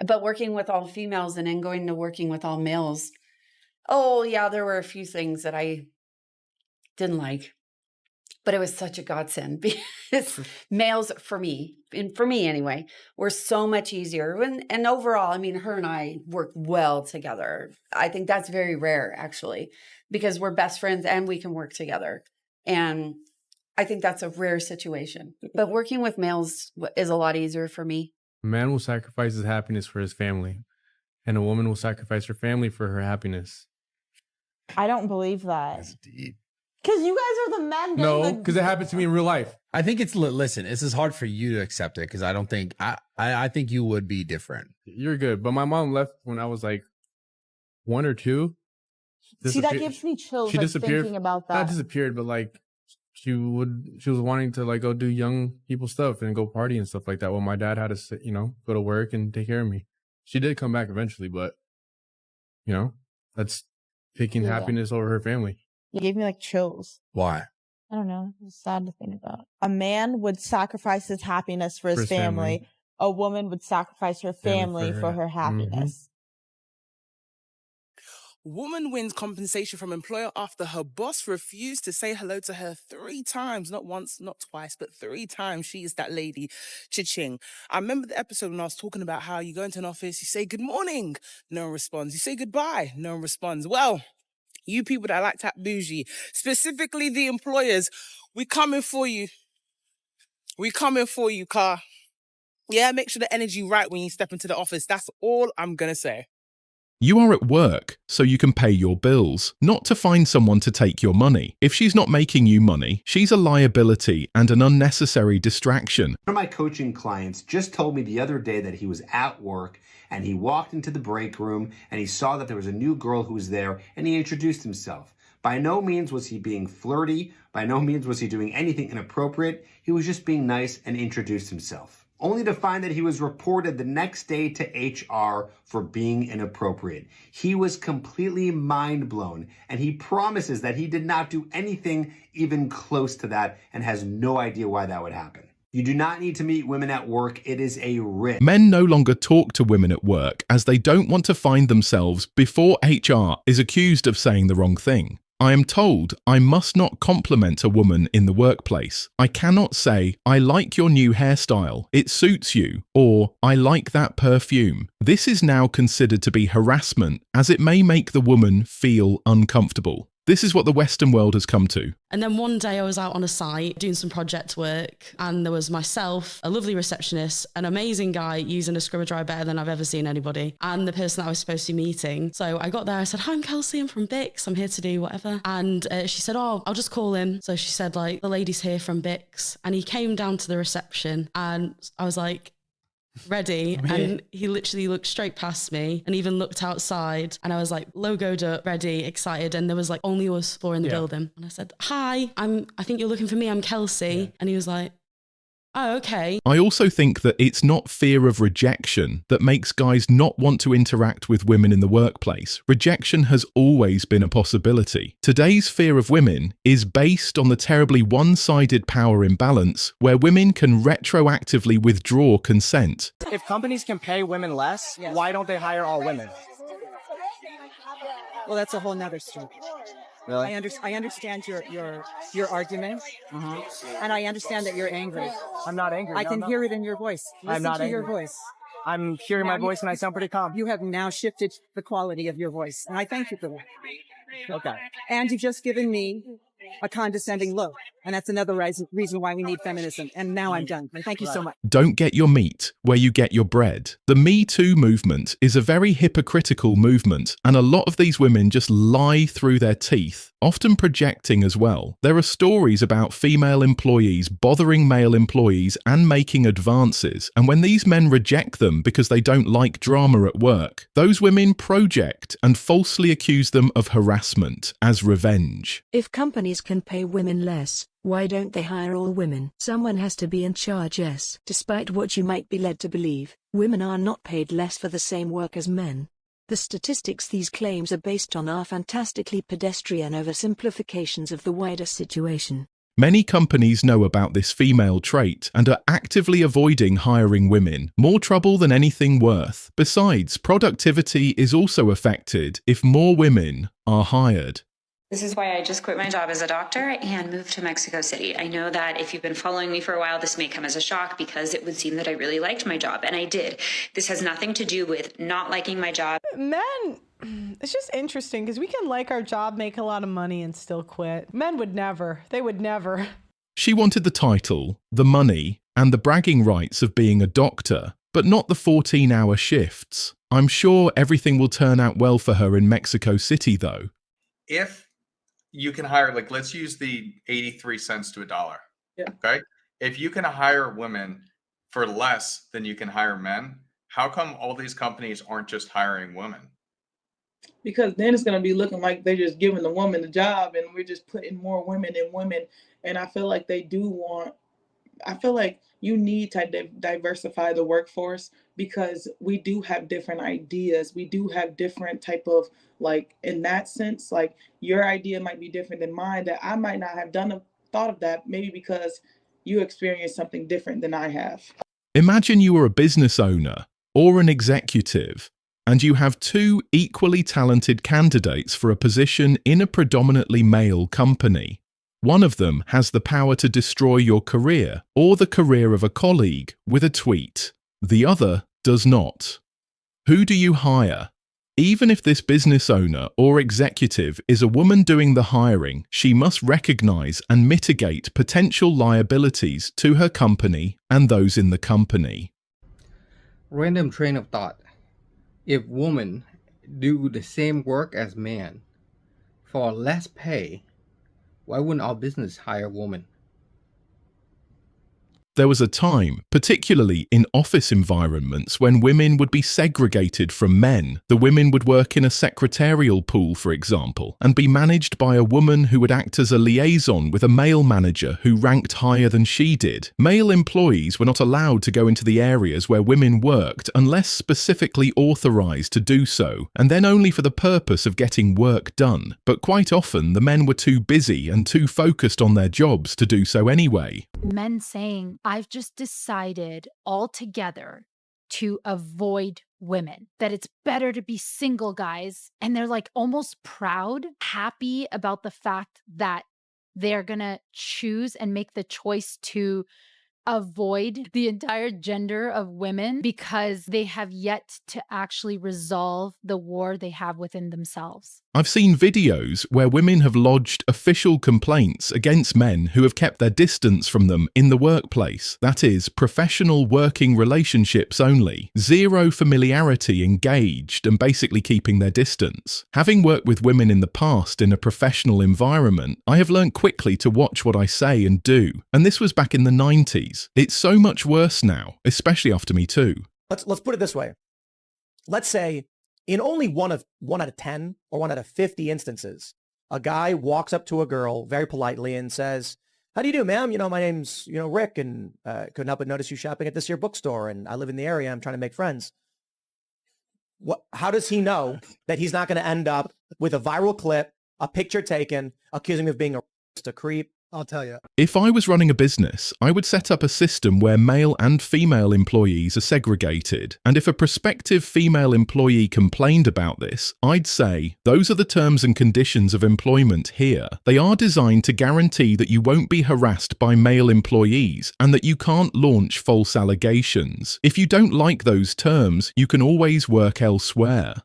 But working with all females and then going to working with all males, oh yeah, there were a few things that I didn't like, but it was such a godsend because males for me, and for me anyway, were so much easier. And overall, I mean, her and I work well together. I think that's very rare actually, because we're best friends and we can work together. And I think that's a rare situation, but working with males is a lot easier for me. A man will sacrifice his happiness for his family, and a woman will sacrifice her family for her happiness. I don't believe that. That's deep. Because you guys are the men. No, because it happened to me in real life. I think it's, listen, this is hard for you to accept it because I don't think, I think you would be different. You're good. But my mom left when I was like 1 or 2. See, that gives me chills. She like, disappeared. Thinking about that. Not disappeared, but like she was wanting to like go do young people stuff and go party and stuff like that. Well, my dad had to, go to work and take care of me. She did come back eventually, but that's picking happiness over her family. You gave me like chills. Why? I don't know. It's sad to think about. A man would sacrifice his happiness for his family. A woman would sacrifice her family for her happiness. Woman wins compensation from employer after her boss refused to say hello to her 3 times. Not once, not twice, but 3 times. She is that lady. Cha-ching. I remember the episode when I was talking about how you go into an office, you say good morning, no one responds. You say goodbye, no one responds. Well, you people that like tap bougie, specifically the employers, we coming for you. We coming for you, car. Yeah, make sure the energy right when you step into the office. That's all I'm going to say. You are at work, so you can pay your bills, not to find someone to take your money. If she's not making you money, she's a liability and an unnecessary distraction. One of my coaching clients just told me the other day that he was at work and he walked into the break room and he saw that there was a new girl who was there and he introduced himself. By no means was he being flirty. By no means was he doing anything inappropriate. He was just being nice and introduced himself, only to find that he was reported the next day to HR for being inappropriate. He was completely mind blown, and he promises that he did not do anything even close to that and has no idea why that would happen. You do not need to meet women at work. It is a risk. Men no longer talk to women at work as they don't want to find themselves before HR is accused of saying the wrong thing. I am told I must not compliment a woman in the workplace. I cannot say, I like your new hairstyle, it suits you, or I like that perfume. This is now considered to be harassment, as it may make the woman feel uncomfortable. This is what the Western world has come to. And then one day I was out on a site doing some project work, and there was myself, a lovely receptionist, an amazing guy using a scrubber dryer better than I've ever seen anybody, and the person that I was supposed to be meeting. So I got there, I said, hi, I'm Kelsey, I'm from Bix, I'm here to do whatever. And she said, oh, I'll just call him. So she said, like, the lady's here from Bix. And he came down to the reception and I was like, ready, and he literally looked straight past me and even looked outside, and I was like logoed up, ready, excited, and there was like only us 4 in the building, and I said, hi, I think you're looking for me, I'm Kelsey. And he was like, oh, okay. I also think that it's not fear of rejection that makes guys not want to interact with women in the workplace. Rejection has always been a possibility. Today's fear of women is based on the terribly one-sided power imbalance where women can retroactively withdraw consent. If companies can pay women less, why don't they hire all women? Well, that's a whole nother story. Really? I understand your argument, and I understand that you're angry. I'm not angry. I can hear it in your voice. Listen I'm not to angry. your voice. I'm hearing my voice and I sound pretty calm. You have now shifted the quality of your voice, and I thank you for that. Okay. And you've just given me a condescending look, and that's another reason why we need feminism. And now I'm done. Thank you so much. Don't get your meat where you get your bread. The Me Too movement is a very hypocritical movement, and a lot of these women just lie through their teeth, often projecting as well. There are stories about female employees bothering male employees and making advances, and when these men reject them because they don't like drama at work, those women project and falsely accuse them of harassment as revenge. If companies can pay women less, why don't they hire all women? Someone has to be in charge, yes. Despite what you might be led to believe, women are not paid less for the same work as men. The statistics these claims are based on are fantastically pedestrian oversimplifications of the wider situation. Many companies know about this female trait and are actively avoiding hiring women, more trouble than anything worth. Besides, productivity is also affected if more women are hired. This is why I just quit my job as a doctor and moved to Mexico City. I know that if you've been following me for a while, this may come as a shock because it would seem that I really liked my job, and I did. This has nothing to do with not liking my job. Men, it's just interesting because we can like our job, make a lot of money, and still quit. Men would never. They would never. She wanted the title, the money, and the bragging rights of being a doctor, but not the 14-hour shifts. I'm sure everything will turn out well for her in Mexico City, though. If you can hire, like, let's use the 83 cents to $1. Yeah. Okay. If you can hire women for less than you can hire men, how come all these companies aren't just hiring women? Because then it's going to be looking like they're just giving the woman the job and we're just putting more women in women. And I feel like I feel like you need to diversify the workforce because we do have different ideas. We do have different type of, like, in that sense, like your idea might be different than mine, that I might not have thought of that, maybe because you experienced something different than I have. Imagine you are a business owner or an executive, and you have two equally talented candidates for a position in a predominantly male company. One of them has the power to destroy your career or the career of a colleague with a tweet. The other does not. Who do you hire? Even if this business owner or executive is a woman doing the hiring, she must recognize and mitigate potential liabilities to her company and those in the company. Random train of thought. If women do the same work as men for less pay, why wouldn't our business hire women? There was a time, particularly in office environments, when women would be segregated from men. The women would work in a secretarial pool, for example, and be managed by a woman who would act as a liaison with a male manager who ranked higher than she did. Male employees were not allowed to go into the areas where women worked unless specifically authorized to do so, and then only for the purpose of getting work done. But quite often, the men were too busy and too focused on their jobs to do so anyway. Men saying, I've just decided altogether to avoid women, that it's better to be single, guys. And they're like almost proud, happy about the fact that they're going to choose and make the choice to avoid the entire gender of women because they have yet to actually resolve the war they have within themselves. I've seen videos where women have lodged official complaints against men who have kept their distance from them in the workplace. That is, professional working relationships only. Zero familiarity, engaged, and basically keeping their distance. Having worked with women in the past in a professional environment, I have learned quickly to watch what I say and do. And this was back in the 90s. It's so much worse now, especially after Me Too. Let's put it this way. Let's say in only one out of 10 or 1 out of 50 instances, a guy walks up to a girl very politely and says, "How do you do, ma'am? My name's, Rick, and couldn't help but notice you shopping at this here bookstore, and I live in the area. I'm trying to make friends." How does he know that he's not going to end up with a viral clip, a picture taken, accusing him of being a creep? I'll tell you. If I was running a business, I would set up a system where male and female employees are segregated. And if a prospective female employee complained about this, I'd say, those are the terms and conditions of employment here. They are designed to guarantee that you won't be harassed by male employees and that you can't launch false allegations. If you don't like those terms, you can always work elsewhere.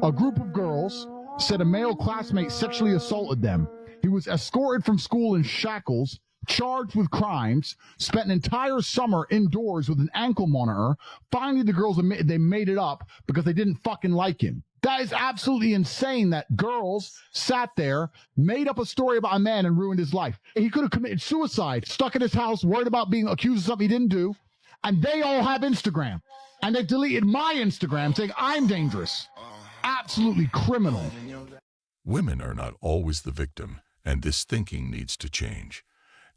A group of girls said a male classmate sexually assaulted them. He was escorted from school in shackles, charged with crimes, spent an entire summer indoors with an ankle monitor. Finally, the girls admitted they made it up because they didn't fucking like him. That is absolutely insane that girls sat there, made up a story about a man and ruined his life. He could have committed suicide, stuck in his house, worried about being accused of something he didn't do. And they all have Instagram. And they deleted my Instagram saying I'm dangerous. Absolutely criminal. Women are not always the victim. And this thinking needs to change.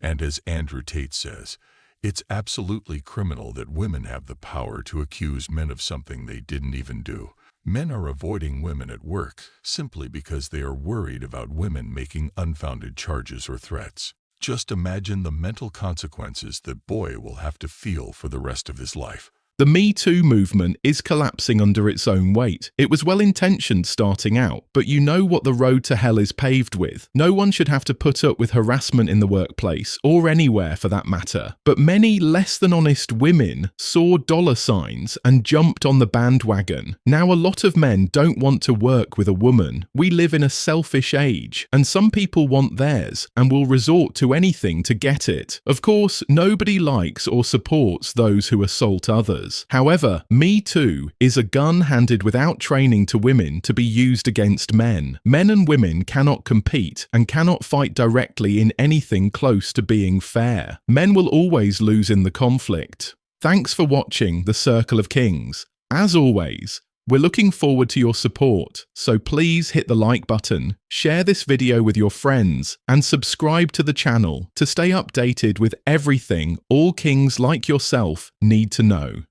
And as Andrew Tate says, it's absolutely criminal that women have the power to accuse men of something they didn't even do. Men are avoiding women at work simply because they are worried about women making unfounded charges or threats. Just imagine the mental consequences that boy will have to feel for the rest of his life. The Me Too movement is collapsing under its own weight. It was well-intentioned starting out, but you know what the road to hell is paved with. No one should have to put up with harassment in the workplace, or anywhere for that matter. But many less than honest women saw dollar signs and jumped on the bandwagon. Now a lot of men don't want to work with a woman. We live in a selfish age, and some people want theirs and will resort to anything to get it. Of course, nobody likes or supports those who assault others. However, Me Too is a gun handed without training to women to be used against men. Men and women cannot compete and cannot fight directly in anything close to being fair. Men will always lose in the conflict. Thanks for watching The Circle of Kings. As always, we're looking forward to your support, so please hit the like button, share this video with your friends, and subscribe to the channel to stay updated with everything all kings like yourself need to know.